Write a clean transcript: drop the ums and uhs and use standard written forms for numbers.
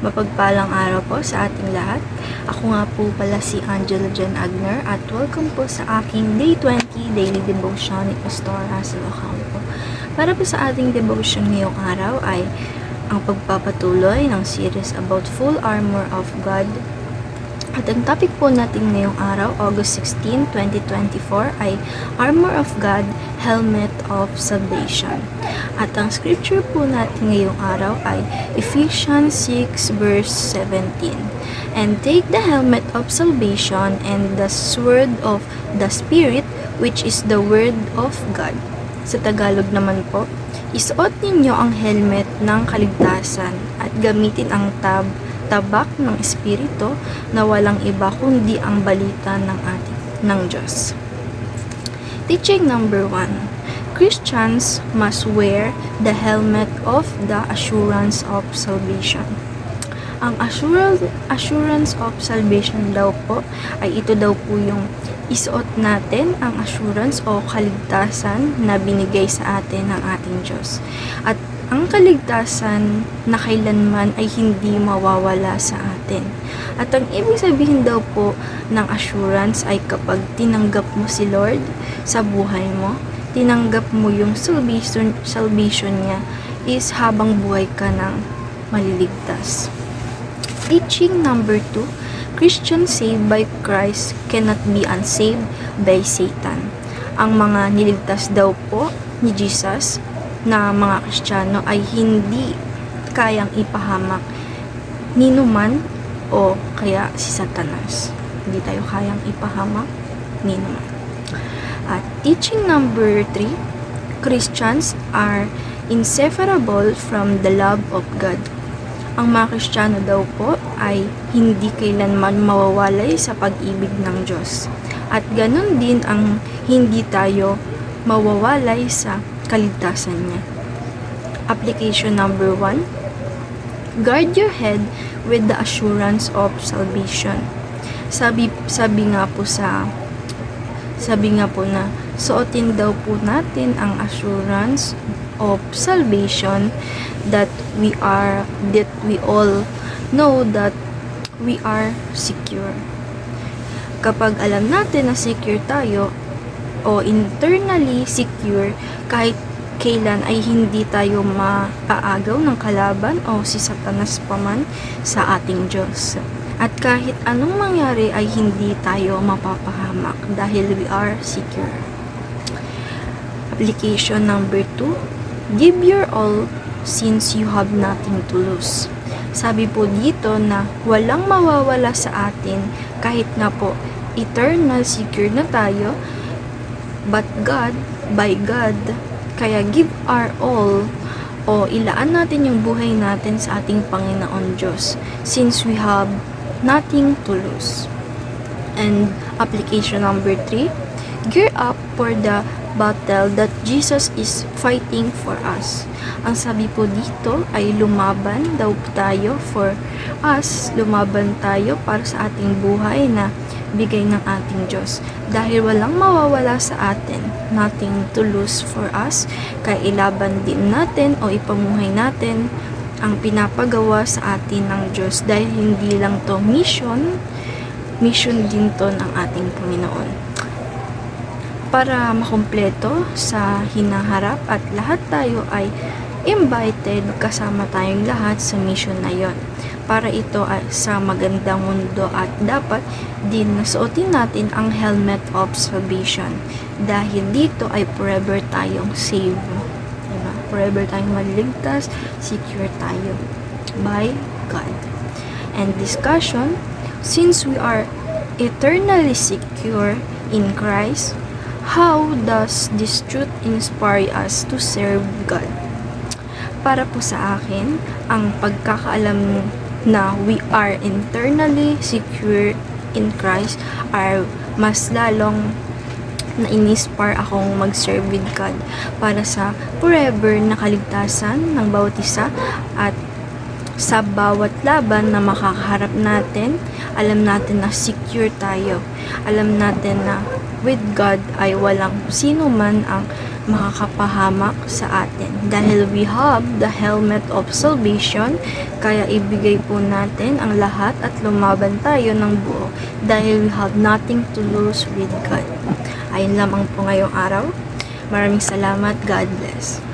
Mapagpalang araw po sa ating lahat. Ako nga po pala si Angela Jen Agner at welcome po sa aking Day 20 Daily Devotion ni Pastor Russell Ocampo. Para po sa ating devotion ngayong araw ay ang pagpapatuloy ng series about full armor of God. At ang topic po natin ngayong araw, August 16, 2024 ay Armor of God, Helmet of Salvation. At ang scripture po natin ngayong araw ay Ephesians 6 verse 17. And take the helmet of salvation and the sword of the Spirit, which is the word of God. Sa Tagalog naman po, isuot ninyo ang helmet ng kaligtasan at gamitin ang tabak ng Espiritu na walang iba kundi ang balita ng Diyos. Teaching number 1. Christians must wear the helmet of the assurance of salvation. Ang assurance of salvation daw po ay ito daw po yung isuot natin ang assurance o kaligtasan na binigay sa atin ng ating Diyos. At ang kaligtasan na kailanman ay hindi mawawala sa atin. At ang ibig sabihin daw po ng assurance ay kapag tinanggap mo si Lord sa buhay mo, tinanggap mo yung salvation niya is habang buhay ka ng maliligtas. Teaching number 2, Christians saved by Christ cannot be unsaved by Satan. Ang mga niligtas daw po ni Jesus na mga Kristiyano ay hindi kayang ipahamak ni numan o kaya si Satanas. Hindi tayo kayang ipahamak ni numan. At teaching number 3, Christians are inseparable from the love of God. Ang mga Kristiyano daw po ay hindi kailanman mawawalay sa pag-ibig ng Diyos. At ganun din ang hindi tayo mawawalay sa kaligtasan niya. Application number 1. Guard your head with the assurance of salvation. Sabi nga po na suotin daw po natin ang assurance of salvation that we all know that we are secure. Kapag alam natin na secure tayo o internally secure, kahit kailan ay hindi tayo maaagaw ng kalaban o si Satanas paman sa ating Diyos. At kahit anong mangyari ay hindi tayo mapapahamak dahil we are secure. Application number 2, give your all since you have nothing to lose. Sabi po dito na walang mawawala sa atin kahit nga po eternal secure na tayo, but God, by God, kaya give our all o ilaan natin yung buhay natin sa ating Panginoon Diyos since we have nothing to lose. And application number 3, gear up for the battle that Jesus is fighting for us. Ang sabi po dito ay lumaban daw tayo for us, lumaban tayo para sa ating buhay na bigay ng ating Diyos. Dahil walang mawawala sa atin, nothing to lose for us, kaya ilaban din natin o ipamuhay natin ang pinapagawa sa atin ng Diyos. Dahil hindi lang to mission din to ng ating Panginoon. Para makumpleto sa hinaharap at lahat tayo ay invited, kasama tayong lahat sa mission na yon. Para ito ay sa magandang mundo at dapat din nasuotin natin ang helmet of salvation dahil dito ay forever tayong saved. Diba? Forever tayong maliligtas, secure tayo by God. And discussion, since we are eternally secure in Christ, how does this truth inspire us to serve God? Para po sa akin, ang pagkakaalam na we are internally secure in Christ are mas lalong na-inspire akong mag-serve with God para sa forever na kaligtasan ng bawat isa at sa bawat laban na makakaharap natin, alam natin na secure tayo. Alam natin na with God ay walang sino man ang makakapahamak sa atin. Dahil we have the helmet of salvation, kaya ibigay po natin ang lahat at lumaban tayo ng buo dahil we have nothing to lose with God. Ayun lamang po ngayong araw. Maraming salamat. God bless.